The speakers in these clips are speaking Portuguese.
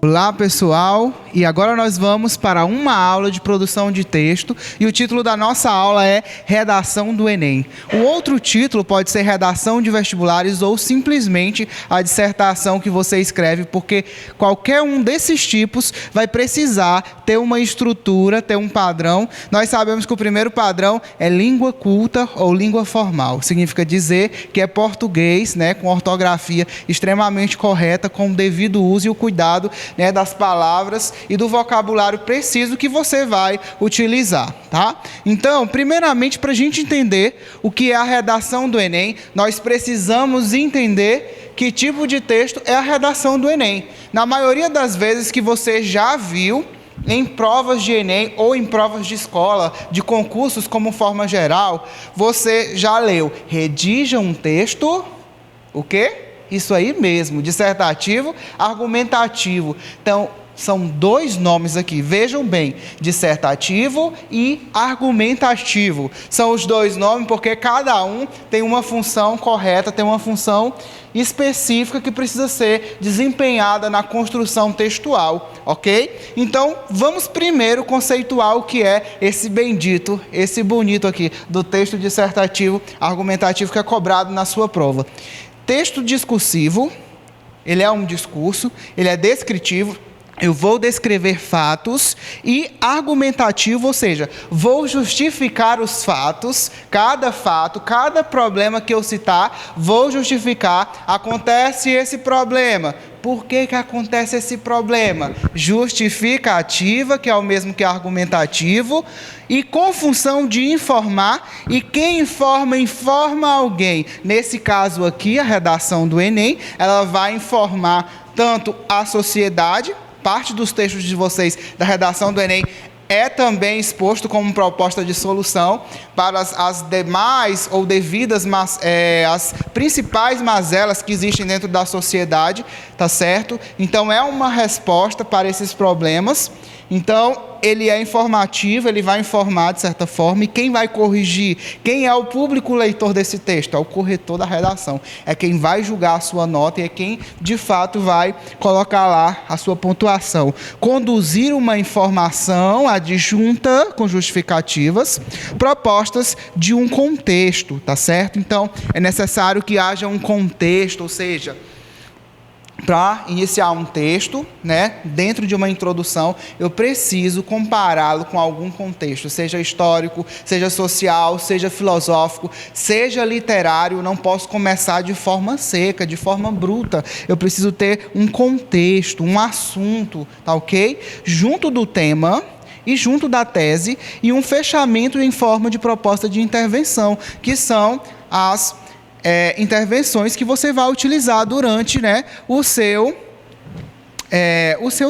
Olá pessoal, e agora nós vamos para uma aula de produção de texto e o título da nossa aula é Redação do Enem. O outro título pode ser Redação de Vestibulares ou simplesmente a dissertação que você escreve, porque qualquer um desses tipos vai precisar ter uma estrutura, ter um padrão. Nós sabemos que o primeiro padrão é língua culta ou língua formal. Significa dizer que é português, com ortografia extremamente correta, com o devido uso e o cuidado das palavras e do vocabulário preciso que você vai utilizar, tá? Então, primeiramente, para a gente entender o que é a redação do Enem, nós precisamos entender que tipo de texto é a redação do Enem. Na maioria das vezes que você já viu em provas de Enem ou em provas de escola, de concursos como forma geral, você já leu, redija um texto, o quê? Isso aí mesmo, dissertativo, argumentativo. Então, são dois nomes aqui, vejam bem, dissertativo e argumentativo. São os dois nomes porque cada um tem uma função correta, tem uma função específica que precisa ser desempenhada na construção textual, ok? Então, vamos primeiro conceituar o que é esse bendito, esse bonito aqui, do texto dissertativo argumentativo que é cobrado na sua prova. Texto discursivo, ele é um discurso, ele é descritivo, eu vou descrever fatos, e argumentativo, ou seja, vou justificar os fatos, cada fato, cada problema que eu citar, vou justificar, acontece esse problema. Por que acontece esse problema? Justificativa, que é o mesmo que argumentativo, e com função de informar, e quem informa, informa alguém. Nesse caso aqui, a redação do Enem, ela vai informar tanto a sociedade, parte dos textos de vocês da redação do Enem é também exposto como proposta de solução para as demais ou devidas, as principais mazelas que existem dentro da sociedade, tá certo? Então, é uma resposta para esses problemas. Então, ele é informativo, ele vai informar de certa forma, e quem vai corrigir, quem é o público leitor desse texto? É o corretor da redação, é quem vai julgar a sua nota e é quem, de fato, vai colocar lá a sua pontuação. Conduzir uma informação adjunta com justificativas, propostas de um contexto, tá certo? Então, é necessário que haja um contexto, ou seja, para iniciar um texto, dentro de uma introdução, eu preciso compará-lo com algum contexto, seja histórico, seja social, seja filosófico, seja literário. Não posso começar de forma seca, de forma bruta. Eu preciso ter um contexto, um assunto, tá ok? Junto do tema e junto da tese, e um fechamento em forma de proposta de intervenção, que são as intervenções que você vai utilizar durante o seu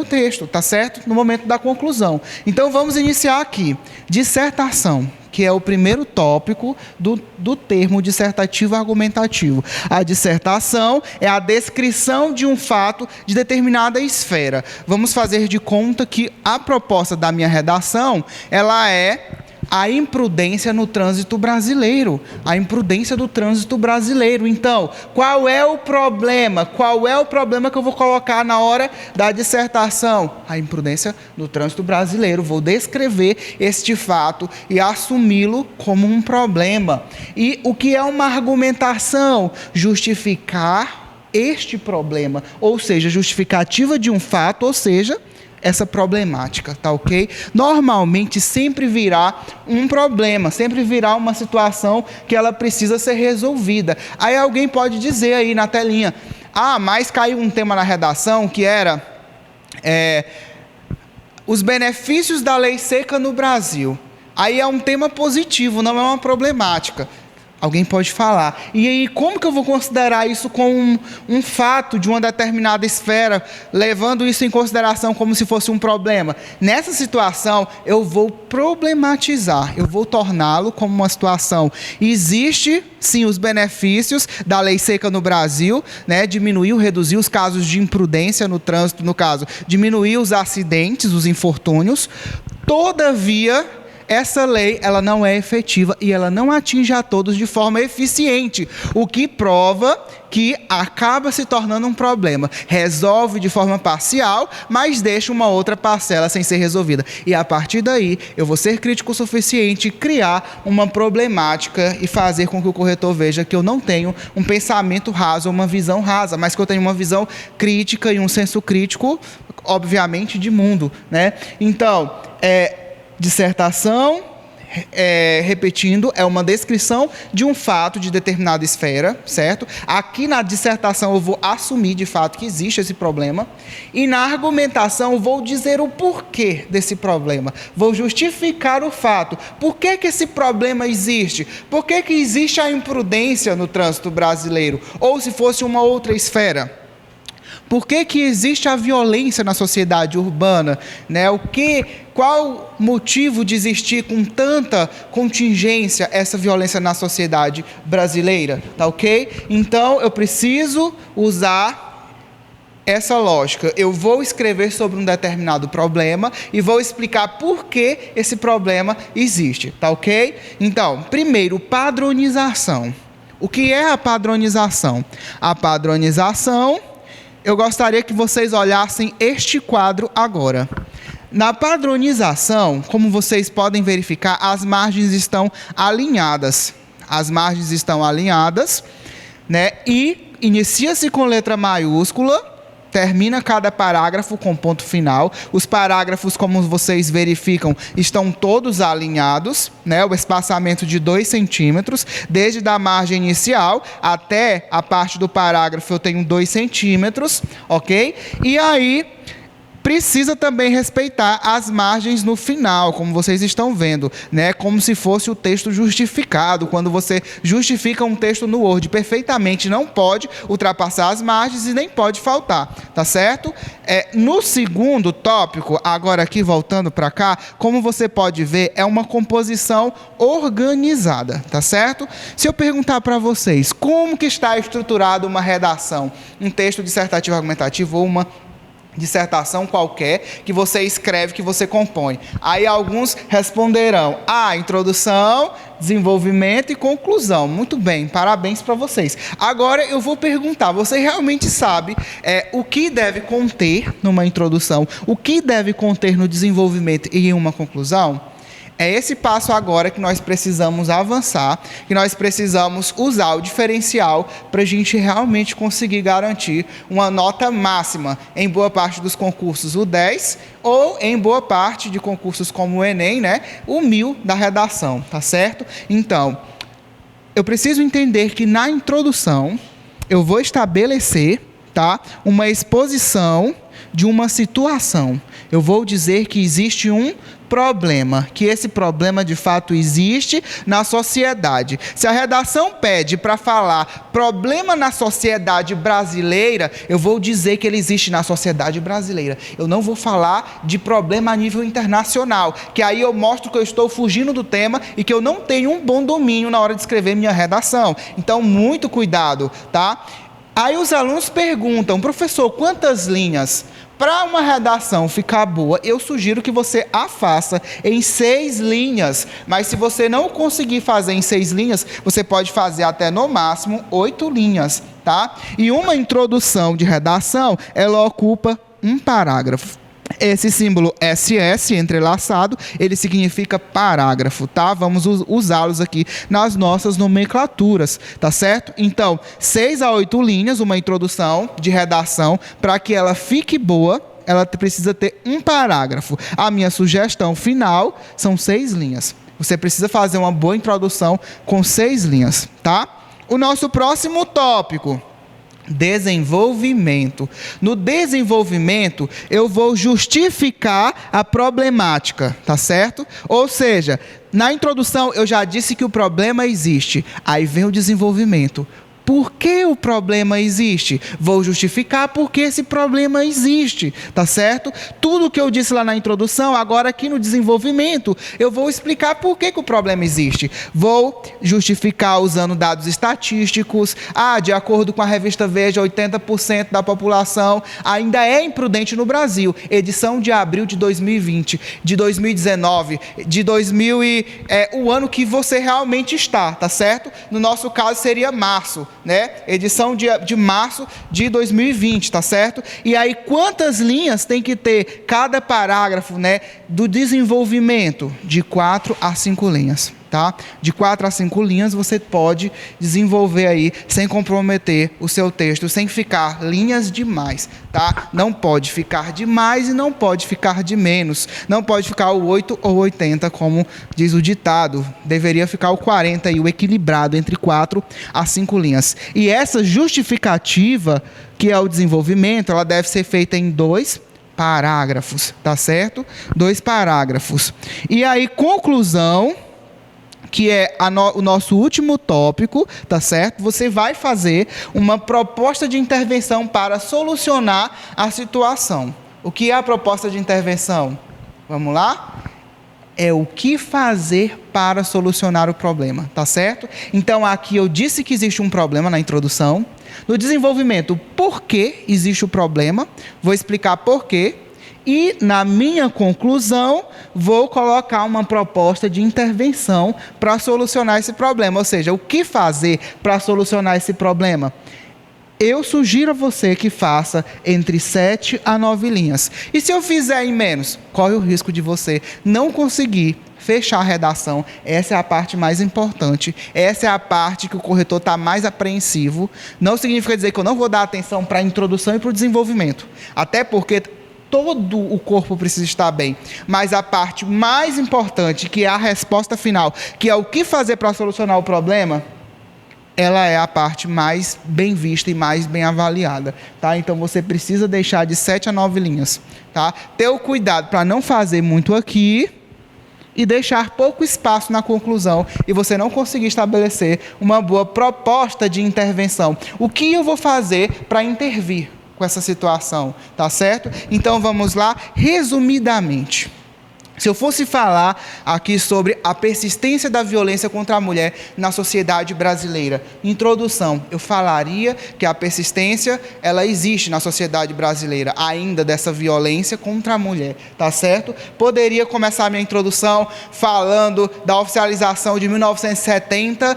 texto, tá certo? No momento da conclusão. Então, vamos iniciar aqui. Dissertação, que é o primeiro tópico do termo dissertativo argumentativo. A dissertação é a descrição de um fato de determinada esfera. Vamos fazer de conta que a proposta da minha redação, ela é a imprudência no trânsito brasileiro. A imprudência do trânsito brasileiro. Então, qual é o problema? Qual é o problema que eu vou colocar na hora da dissertação? A imprudência no trânsito brasileiro. Vou descrever este fato e assumi-lo como um problema. E o que é uma argumentação? Justificar este problema. Ou seja, justificativa de um fato, ou seja, essa problemática, tá ok? Normalmente sempre virá um problema, sempre virá uma situação que ela precisa ser resolvida. Aí alguém pode dizer aí na telinha, mas caiu um tema na redação que era os benefícios da lei seca no Brasil. Aí é um tema positivo, não é uma problemática. Alguém pode falar. E aí, como que eu vou considerar isso como um fato de uma determinada esfera, levando isso em consideração como se fosse um problema? Nessa situação, eu vou problematizar, eu vou torná-lo como uma situação. Existe, sim, os benefícios da lei seca no Brasil, diminuiu, reduziu os casos de imprudência no trânsito, no caso, diminuiu os acidentes, os infortúnios. Todavia, essa lei ela não é efetiva e ela não atinge a todos de forma eficiente, o que prova que acaba se tornando um problema. Resolve de forma parcial, mas deixa uma outra parcela sem ser resolvida. E a partir daí, eu vou ser crítico o suficiente, criar uma problemática e fazer com que o corretor veja que eu não tenho um pensamento raso ou uma visão rasa, mas que eu tenho uma visão crítica e um senso crítico, obviamente, de mundo, né? Então, dissertação, repetindo, é uma descrição de um fato de determinada esfera, certo? Aqui na dissertação eu vou assumir de fato que existe esse problema e na argumentação eu vou dizer o porquê desse problema, vou justificar o fato, por que esse problema existe, por que existe a imprudência no trânsito brasileiro, ou se fosse uma outra esfera. Por que existe a violência na sociedade urbana? Né? Qual motivo de existir com tanta contingência essa violência na sociedade brasileira? Tá ok? Então, eu preciso usar essa lógica. Eu vou escrever sobre um determinado problema e vou explicar por que esse problema existe. Tá ok? Então, primeiro, padronização. O que é a padronização? A padronização... Eu gostaria que vocês olhassem este quadro agora. Na padronização, como vocês podem verificar, as margens estão alinhadas. As margens estão alinhadas, né? E inicia-se com letra maiúscula, termina cada parágrafo com ponto final. Os parágrafos, como vocês verificam, estão todos alinhados, né? O espaçamento de 2 centímetros, desde a margem inicial até a parte do parágrafo eu tenho 2 centímetros, ok? E aí, precisa também respeitar as margens no final, como vocês estão vendo, né? Como se fosse o texto justificado. Quando você justifica um texto no Word perfeitamente, não pode ultrapassar as margens e nem pode faltar, tá certo? No segundo tópico, agora aqui voltando para cá, como você pode ver, é uma composição organizada, tá certo? Se eu perguntar para vocês, como que está estruturada uma redação, um texto dissertativo argumentativo ou uma dissertação qualquer que você escreve, que você compõe. Aí alguns responderão: introdução, desenvolvimento e conclusão. Muito bem, parabéns para vocês. Agora eu vou perguntar, você realmente sabe o que deve conter numa introdução, o que deve conter no desenvolvimento e em uma conclusão? É esse passo agora que nós precisamos avançar, que nós precisamos usar o diferencial para a gente realmente conseguir garantir uma nota máxima em boa parte dos concursos, o 10, ou em boa parte de concursos como o Enem, né, o 1000 da redação, tá certo? Então, eu preciso entender que na introdução eu vou estabelecer, tá, uma exposição de uma situação. Eu vou dizer que existe um problema, que esse problema de fato existe na sociedade. Se a redação pede para falar problema na sociedade brasileira, eu vou dizer que ele existe na sociedade brasileira. Eu não vou falar de problema a nível internacional, que aí eu mostro que eu estou fugindo do tema e que eu não tenho um bom domínio na hora de escrever minha redação. Então, muito cuidado, tá? Aí os alunos perguntam: professor, quantas linhas? Para uma redação ficar boa, eu sugiro que você a faça em 6 linhas. Mas se você não conseguir fazer em 6 linhas, você pode fazer até no máximo 8 linhas, tá? E uma introdução de redação, ela ocupa um parágrafo. Esse símbolo SS entrelaçado, ele significa parágrafo, tá? Vamos usá-los aqui nas nossas nomenclaturas, tá certo? Então, 6 a 8 linhas, uma introdução de redação, para que ela fique boa, ela precisa ter um parágrafo. A minha sugestão final são 6 linhas. Você precisa fazer uma boa introdução com 6 linhas, tá? O nosso próximo tópico: desenvolvimento. No desenvolvimento, eu vou justificar a problemática, tá certo? Ou seja, na introdução eu já disse que o problema existe. Aí vem o desenvolvimento. Por que o problema existe? Vou justificar por que esse problema existe, tá certo? Tudo que eu disse lá na introdução, agora aqui no desenvolvimento, eu vou explicar por que o problema existe. Vou justificar usando dados estatísticos. De acordo com a revista Veja, 80% da população ainda é imprudente no Brasil. Edição de abril de 2020, de 2019, o ano que você realmente está, tá certo? No nosso caso seria março, né? Edição de março de 2020, tá certo? E aí, quantas linhas tem que ter cada parágrafo, né, do desenvolvimento? De 4 a 5 linhas, tá? De 4 a 5 linhas você pode desenvolver aí, sem comprometer o seu texto, sem ficar linhas demais, tá? Não pode ficar de mais e não pode ficar de menos. Não pode ficar o 8 ou 80, como diz o ditado. Deveria ficar o 40 e o equilibrado entre 4 a 5 linhas. E essa justificativa, que é o desenvolvimento, ela deve ser feita em 2 parágrafos, tá certo? 2 parágrafos. E aí, conclusão, que é o nosso último tópico, tá certo? Você vai fazer uma proposta de intervenção para solucionar a situação. O que é a proposta de intervenção? Vamos lá? É o que fazer para solucionar o problema, tá certo? Então, aqui eu disse que existe um problema na introdução. No desenvolvimento, por que existe o problema? Vou explicar por quê. E, na minha conclusão, vou colocar uma proposta de intervenção para solucionar esse problema. Ou seja, o que fazer para solucionar esse problema? Eu sugiro a você que faça entre 7 a 9 linhas. E se eu fizer em menos, corre o risco de você não conseguir fechar a redação. Essa é a parte mais importante. Essa é a parte que o corretor está mais apreensivo. Não significa dizer que eu não vou dar atenção para a introdução e para o desenvolvimento. Até porque todo o corpo precisa estar bem. Mas a parte mais importante, que é a resposta final, que é o que fazer para solucionar o problema, ela é a parte mais bem vista e mais bem avaliada, tá? Então, você precisa deixar de 7 a 9 linhas, tá? Ter o cuidado para não fazer muito aqui e deixar pouco espaço na conclusão e você não conseguir estabelecer uma boa proposta de intervenção. O que eu vou fazer para intervir com essa situação, tá certo? Então, vamos lá, resumidamente. Se eu fosse falar aqui sobre a persistência da violência contra a mulher na sociedade brasileira, introdução, eu falaria que a persistência, ela existe na sociedade brasileira, ainda dessa violência contra a mulher, tá certo? Poderia começar a minha introdução falando da oficialização de 1970,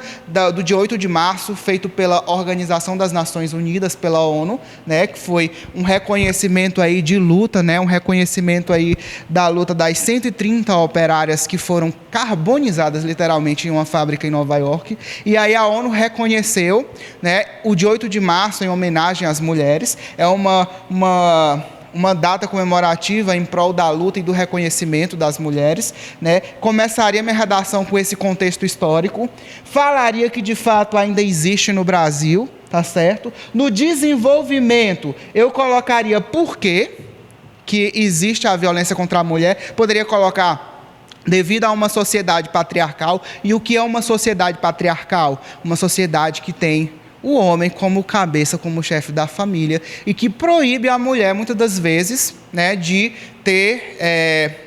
do dia 8 de março, feito pela Organização das Nações Unidas, pela ONU, né, que foi um reconhecimento aí de luta, né, um reconhecimento aí da luta das 130 operárias que foram carbonizadas literalmente em uma fábrica em Nova York. E aí a ONU reconheceu, né, o dia 8 de março em homenagem às mulheres. É uma data comemorativa em prol da luta e do reconhecimento das mulheres, né? Começaria minha redação com esse contexto histórico. Falaria que de fato ainda existe no Brasil, tá certo? No desenvolvimento, eu colocaria por quê que existe a violência contra a mulher. Poderia colocar devido a uma sociedade patriarcal. E o que é uma sociedade patriarcal? Uma sociedade que tem o homem como cabeça, como chefe da família, e que proíbe a mulher, muitas das vezes, né, de ter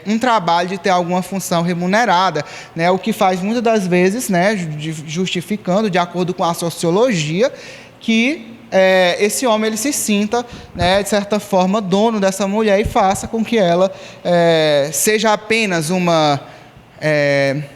um trabalho, de ter alguma função remunerada, né, o que faz muitas das vezes, né, justificando, de acordo com a sociologia, que esse homem ele se sinta, né, de certa forma, dono dessa mulher e faça com que ela seja apenas uma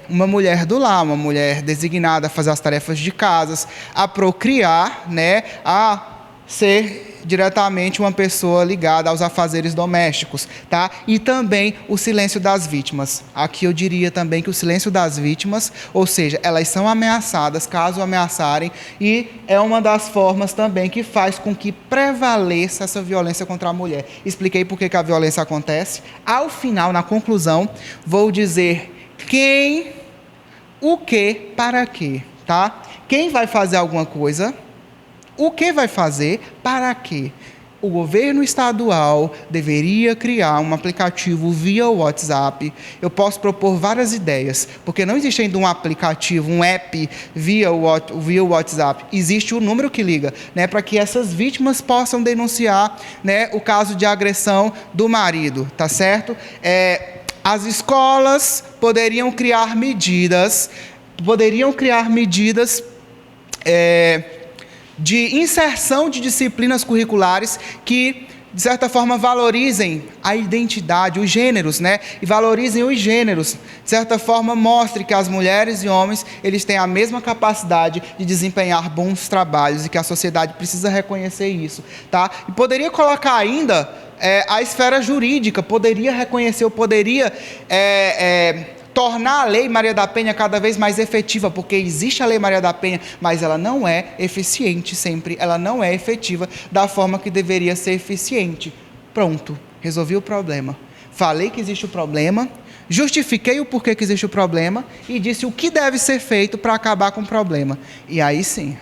mulher do lar, uma mulher designada a fazer as tarefas de casa, a procriar, né, a ser diretamente uma pessoa ligada aos afazeres domésticos, tá? E também o silêncio das vítimas. Aqui eu diria também que o silêncio das vítimas, ou seja, elas são ameaçadas caso ameaçarem, e é uma das formas também que faz com que prevaleça essa violência contra a mulher. Expliquei por que a violência acontece. Ao final, na conclusão, vou dizer quem, o que, para quê, tá? Quem vai fazer alguma coisa, o que vai fazer, para quê? o governo estadual deveria criar um aplicativo via WhatsApp. Eu posso propor várias ideias, porque não existe ainda um aplicativo, um app via WhatsApp. Existe o número que liga, né, para que essas vítimas possam denunciar, né, o caso de agressão do marido, tá certo? As escolas poderiam criar medidas de inserção de disciplinas curriculares que, de certa forma, valorizem a identidade, os gêneros, né? E valorizem os gêneros. De certa forma, mostre que as mulheres e homens, eles têm a mesma capacidade de desempenhar bons trabalhos e que a sociedade precisa reconhecer isso, tá? E poderia colocar ainda a esfera jurídica, poderia reconhecer, poderia tornar a Lei Maria da Penha cada vez mais efetiva, porque existe a Lei Maria da Penha, mas ela não é eficiente sempre, ela não é efetiva da forma que deveria ser eficiente. Pronto, resolvi o problema. Falei que existe o problema, justifiquei o porquê que existe o problema e disse o que deve ser feito para acabar com o problema. E aí sim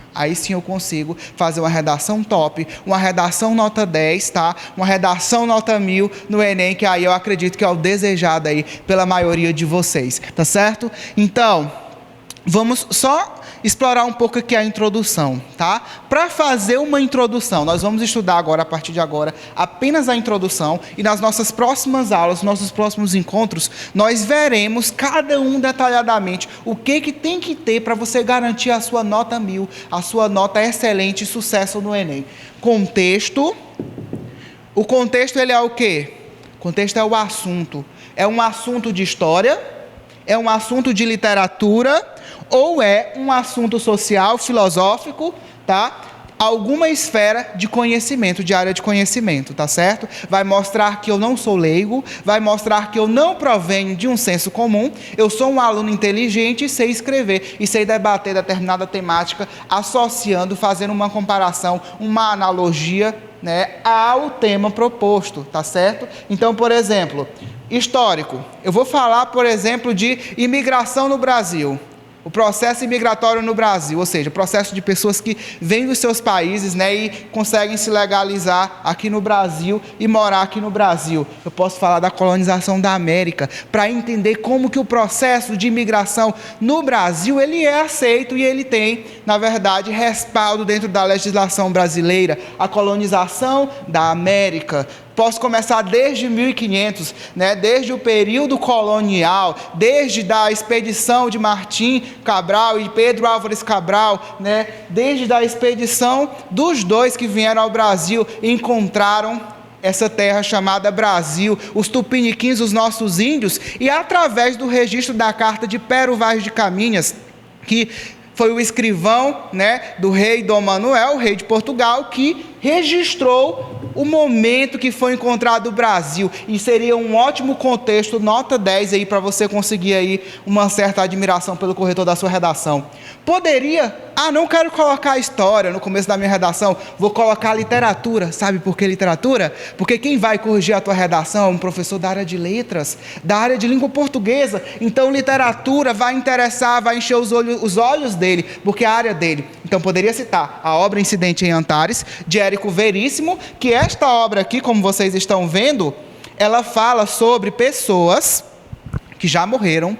eu consigo fazer uma redação top, uma redação nota 10, tá? Uma redação nota 1000 no Enem, que aí eu acredito que é o desejado aí pela maioria de vocês, tá certo? Então, vamos só explorar um pouco aqui a introdução, tá? Para fazer uma introdução, nós vamos estudar agora, a partir de agora, apenas a introdução, e nas nossas próximas aulas, nossos próximos encontros, nós veremos cada um detalhadamente o que tem que ter para você garantir a sua nota 1000, a sua nota excelente e sucesso no Enem. Contexto. O contexto, ele é o quê? O contexto é o assunto. É um assunto de história, é um assunto de literatura, ou é um assunto social, filosófico, tá? Alguma esfera de conhecimento, de área de conhecimento, tá certo? Vai mostrar que eu não sou leigo, vai mostrar que eu não provenho de um senso comum, eu sou um aluno inteligente e sei escrever, e sei debater determinada temática, associando, fazendo uma comparação, uma analogia, né, ao tema proposto, tá certo? Então, por exemplo, histórico. Eu vou falar, por exemplo, de imigração no Brasil. O processo imigratório no Brasil, ou seja, o processo de pessoas que vêm dos seus países, né, e conseguem se legalizar aqui no Brasil e morar aqui no Brasil. Eu posso falar da colonização da América, para entender como que o processo de imigração no Brasil, ele é aceito e ele tem, na verdade, respaldo dentro da legislação brasileira. A colonização da América. Posso começar desde 1500, né? Desde o período colonial, desde a expedição de Martim Cabral e Pedro Álvares Cabral, né? Desde a expedição dos dois que vieram ao Brasil e encontraram essa terra chamada Brasil, os tupiniquins, os nossos índios, e através do registro da carta de Pero Vaz de Caminhas, que foi o escrivão, né, do rei Dom Manuel, rei de Portugal, que registrou o momento que foi encontrado o Brasil, e seria um ótimo contexto, nota 10 aí, para você conseguir aí uma certa admiração pelo corretor da sua redação. Poderia, não quero colocar a história no começo da minha redação, vou colocar a literatura. Sabe por que literatura? Porque quem vai corrigir a tua redação é um professor da área de letras, da área de língua portuguesa, então literatura vai interessar, vai encher os olhos dele, porque é a área dele. Então poderia citar a obra Incidente em Antares, de Érico Veríssimo, que esta obra aqui, como vocês estão vendo, ela fala sobre pessoas que já morreram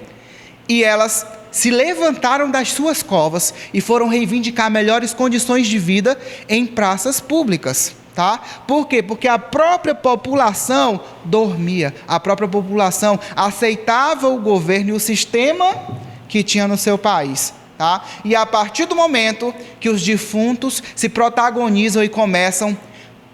e elas se levantaram das suas covas e foram reivindicar melhores condições de vida em praças públicas, tá? Por quê? Porque a própria população dormia, a própria população aceitava o governo e o sistema que tinha no seu país. Tá? E a partir do momento que os defuntos se protagonizam e começam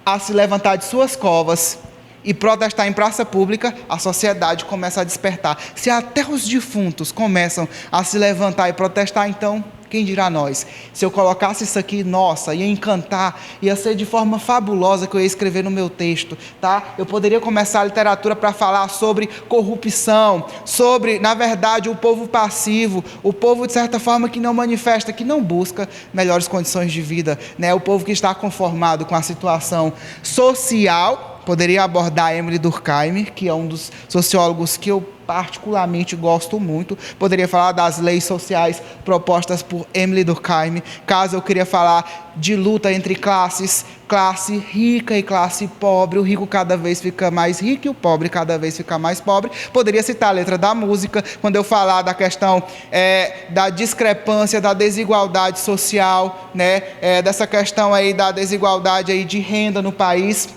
a se levantar de suas covas e protestar em praça pública, a sociedade começa a despertar. Se até os defuntos começam a se levantar e protestar, então, quem dirá nós? Se eu colocasse isso aqui, nossa, ia encantar, ia ser de forma fabulosa que eu ia escrever no meu texto, tá? Eu poderia começar a literatura para falar sobre corrupção, sobre, na verdade, o povo passivo, o povo, de certa forma, que não manifesta, que não busca melhores condições de vida, né? O povo que está conformado com a situação social. Poderia abordar Emile Durkheim, que é um dos sociólogos que eu particularmente gosto muito. Poderia falar das leis sociais propostas por Emily Durkheim. Caso eu queria falar de luta entre classes, classe rica e classe pobre, o rico cada vez fica mais rico e o pobre cada vez fica mais pobre. Poderia citar a letra da música, quando eu falar da questão da discrepância, da desigualdade social, né? Dessa questão aí da desigualdade aí de renda no país.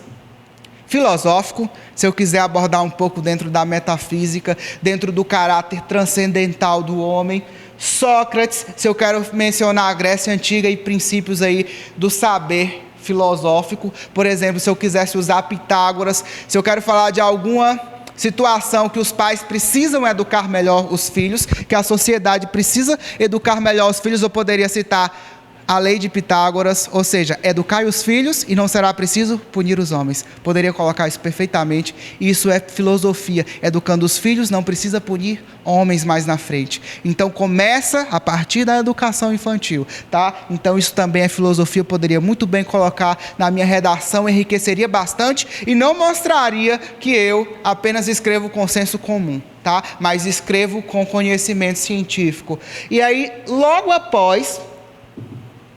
Filosófico, se eu quiser abordar um pouco dentro da metafísica, dentro do caráter transcendental do homem. Sócrates, se eu quero mencionar a Grécia Antiga e princípios aí do saber filosófico. Por exemplo, se eu quisesse usar Pitágoras, se eu quero falar de alguma situação que os pais precisam educar melhor os filhos, que a sociedade precisa educar melhor os filhos, eu poderia citar a lei de Pitágoras, ou seja, educai os filhos e não será preciso punir os homens. Poderia colocar isso perfeitamente. Isso é filosofia. Educando os filhos não precisa punir homens mais na frente. Então começa a partir da educação infantil, tá? Então isso também é filosofia. Eu poderia muito bem colocar na minha redação, enriqueceria bastante e não mostraria que eu apenas escrevo consenso comum, tá? Mas escrevo com conhecimento científico. E aí, logo após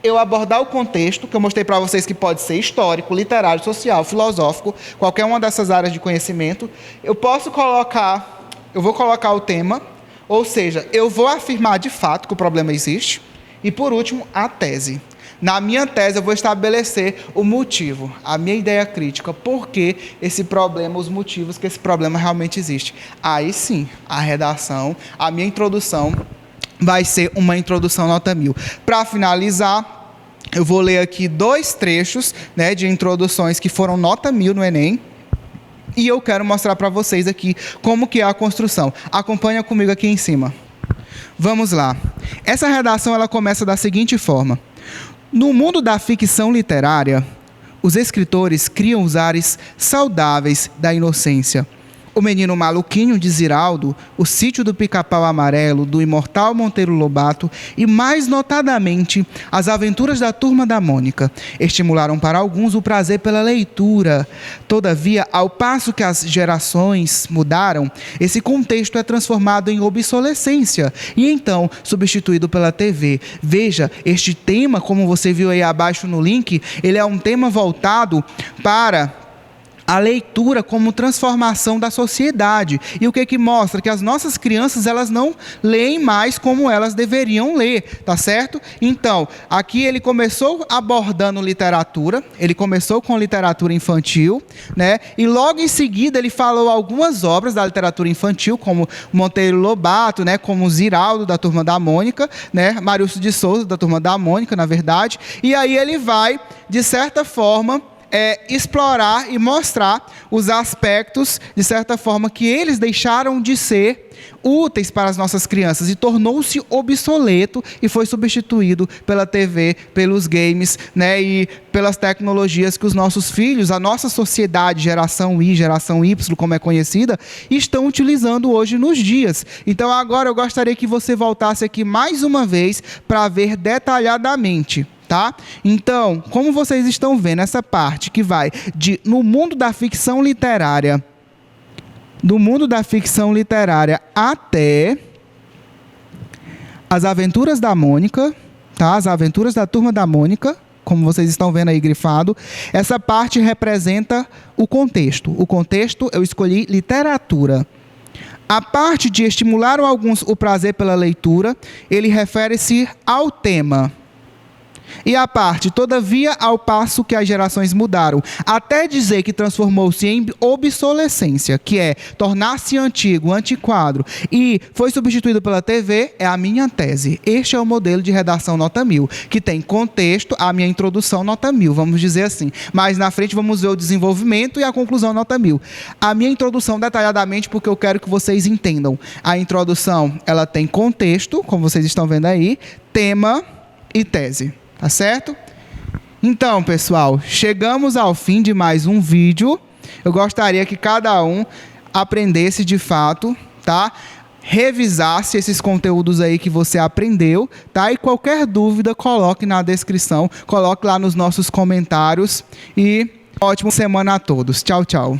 eu abordar o contexto, que eu mostrei para vocês que pode ser histórico, literário, social, filosófico, qualquer uma dessas áreas de conhecimento, eu vou colocar o tema, ou seja, eu vou afirmar de fato que o problema existe, e por último, a tese. Na minha tese eu vou estabelecer o motivo, a minha ideia crítica, por que esse problema, os motivos que esse problema realmente existe. Aí sim, a redação, a minha introdução vai ser uma introdução nota 1000. Para finalizar, eu vou ler aqui 2 trechos, né, de introduções que foram nota 1000 no Enem. E eu quero mostrar para vocês aqui como que é a construção. Acompanha comigo aqui em cima. Vamos lá. Essa redação ela começa da seguinte forma. No mundo da ficção literária, os escritores criam os ares saudáveis da inocência. O Menino Maluquinho, de Ziraldo, O Sítio do Pica-Pau Amarelo, do imortal Monteiro Lobato e, mais notadamente, As Aventuras da Turma da Mônica, estimularam para alguns o prazer pela leitura. Todavia, ao passo que as gerações mudaram, esse contexto é transformado em obsolescência e, então, substituído pela TV. Veja, este tema, como você viu aí abaixo no link, ele é um tema voltado para a leitura como transformação da sociedade. E o que mostra? Que as nossas crianças, elas não leem mais como elas deveriam ler, tá certo? Então, aqui ele começou abordando literatura, ele começou com literatura infantil, né? E logo em seguida ele falou algumas obras da literatura infantil, como Monteiro Lobato, né? Como Ziraldo, da Turma da Mônica, né? Marilson de Souza, da Turma da Mônica, na verdade. E aí ele vai, de certa forma, explorar e mostrar os aspectos, de certa forma, que eles deixaram de ser úteis para as nossas crianças e tornou-se obsoleto e foi substituído pela TV, pelos games, né, e pelas tecnologias que os nossos filhos, a nossa sociedade, geração I, geração Y, como é conhecida, estão utilizando hoje nos dias. Então agora eu gostaria que você voltasse aqui mais uma vez para ver detalhadamente. Tá? Então, como vocês estão vendo, essa parte que vai no mundo da ficção literária, até As Aventuras da Mônica, tá? As Aventuras da Turma da Mônica, como vocês estão vendo aí grifado, essa parte representa o contexto. O contexto eu escolhi literatura. A parte de estimular alguns o prazer pela leitura, ele refere-se ao tema. E a parte, todavia, ao passo que as gerações mudaram, até dizer que transformou-se em obsolescência, que é tornar-se antigo, antiquado, e foi substituído pela TV, é a minha tese. Este é o modelo de redação nota 1000, que tem contexto, a minha introdução nota 1000, vamos dizer assim. Mas na frente vamos ver o desenvolvimento e a conclusão nota 1000. A minha introdução detalhadamente, porque eu quero que vocês entendam. A introdução, ela tem contexto, como vocês estão vendo aí, tema e tese. Tá certo? Então, pessoal, chegamos ao fim de mais um vídeo. Eu gostaria que cada um aprendesse de fato, tá? Revisasse esses conteúdos aí que você aprendeu, tá? E qualquer dúvida, coloque na descrição, coloque lá nos nossos comentários. E ótima semana a todos. Tchau, tchau.